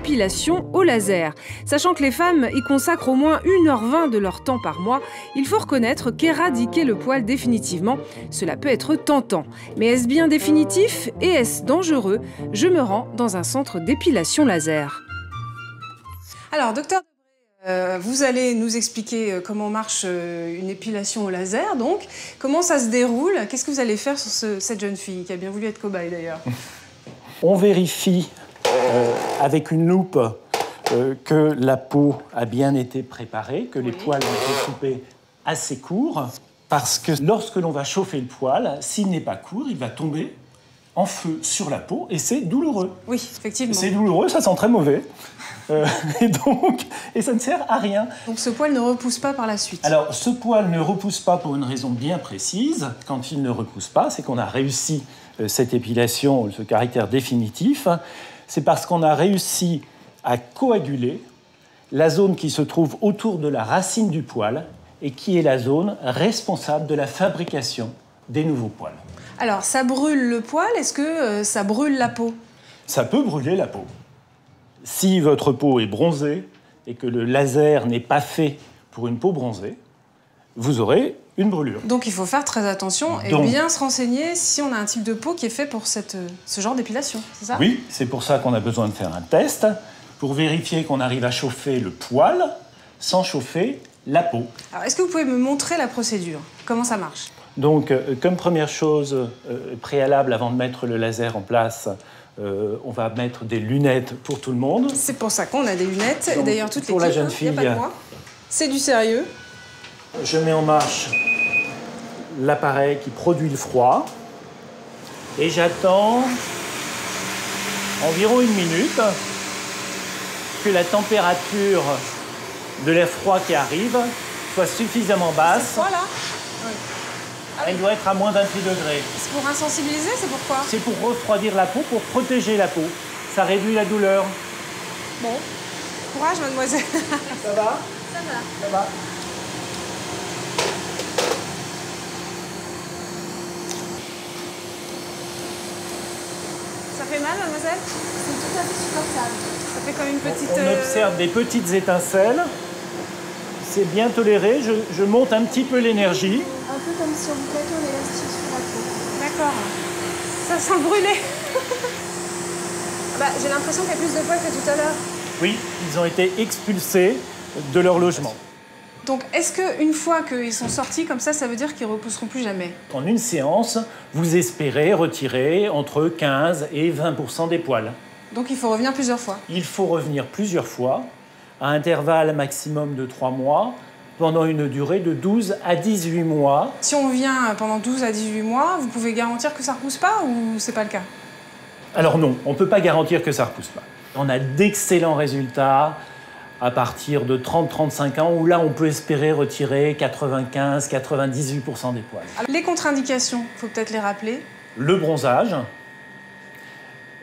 l'épilation au laser. Sachant que les femmes y consacrent au moins 1h20 de leur temps par mois, il faut reconnaître qu'éradiquer le poil définitivement, cela peut être tentant. Mais est-ce bien définitif et est-ce dangereux? Je me rends dans un centre d'épilation laser. Alors, docteur, vous allez nous expliquer comment marche une épilation au laser, donc. Comment ça se déroule? Qu'est-ce que vous allez faire sur cette jeune fille qui a bien voulu être cobaye d'ailleurs? On vérifie avec une loupe que la peau a bien été préparée, que les poils ont été coupés assez courts, parce que lorsque l'on va chauffer le poil, s'il n'est pas court, il va tomber en feu sur la peau et c'est douloureux. Oui, effectivement. C'est douloureux, ça sent très mauvais. Et ça ne sert à rien. Donc ce poil ne repousse pas par la suite? Alors, ce poil ne repousse pas pour une raison bien précise. Quand il ne repousse pas, c'est qu'on a réussi cette épilation, ce caractère définitif. C'est parce qu'on a réussi à coaguler la zone qui se trouve autour de la racine du poil et qui est la zone responsable de la fabrication des nouveaux poils. Alors, ça brûle le poil, est-ce que ça brûle la peau? Ça peut brûler la peau. Si votre peau est bronzée et que le laser n'est pas fait pour une peau bronzée, vous aurez une brûlure. Donc il faut faire très attention et bien se renseigner si on a un type de peau qui est fait pour ce genre d'épilation, c'est ça? Oui, c'est pour ça qu'on a besoin de faire un test pour vérifier qu'on arrive à chauffer le poil sans chauffer la peau. Alors est-ce que vous pouvez me montrer la procédure? Comment ça marche? Donc, comme première chose préalable avant de mettre le laser en place, on va mettre des lunettes pour tout le monde. C'est pour ça qu'on a des lunettes. Et d'ailleurs, toutes les pour la jeune fille, c'est du sérieux. Je mets en marche l'appareil qui produit le froid et j'attends environ 1 minute que la température de l'air froid qui arrive soit suffisamment basse. C'est froid là? Oui. Elle doit être à moins d'1 degré. C'est pour insensibiliser, c'est pourquoi? C'est pour refroidir la peau, pour protéger la peau. Ça réduit la douleur. Bon. Courage, mademoiselle. Ça va? Ça va. Ça va. Ça fait mal, mademoiselle? C'est tout à fait supportable. Ça fait comme une petite... On observe des petites étincelles. C'est bien toléré. Je monte un petit peu l'énergie. Un peu comme si on vous plaquait un élastique sur la peau. D'accord. Ça sent le brûler. J'ai l'impression qu'il y a plus de poils que tout à l'heure. Oui, ils ont été expulsés de leur logement. Donc, est-ce qu'une fois qu'ils sont sortis comme ça veut dire qu'ils ne repousseront plus jamais? En une séance, vous espérez retirer entre 15 et 20% des poils. Donc, il faut revenir plusieurs fois? Il faut revenir plusieurs fois, à intervalle maximum de 3 mois, pendant une durée de 12 à 18 mois. Si on vient pendant 12 à 18 mois, vous pouvez garantir que ça ne repousse pas ou c'est pas le cas? Alors non, on ne peut pas garantir que ça ne repousse pas. On a d'excellents résultats à partir de 30-35 ans, où là, on peut espérer retirer 95-98% des poils. Alors, les contre-indications, il faut peut-être les rappeler. Le bronzage,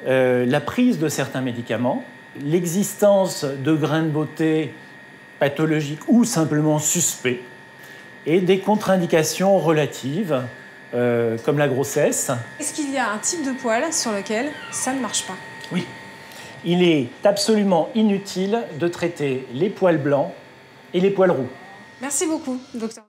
la prise de certains médicaments, l'existence de grains de beauté pathologiques ou simplement suspects, et des contre-indications relatives, comme la grossesse. Est-ce qu'il y a un type de poil sur lequel ça ne marche pas? Oui. Il est absolument inutile de traiter les poils blancs et les poils roux. Merci beaucoup, docteur.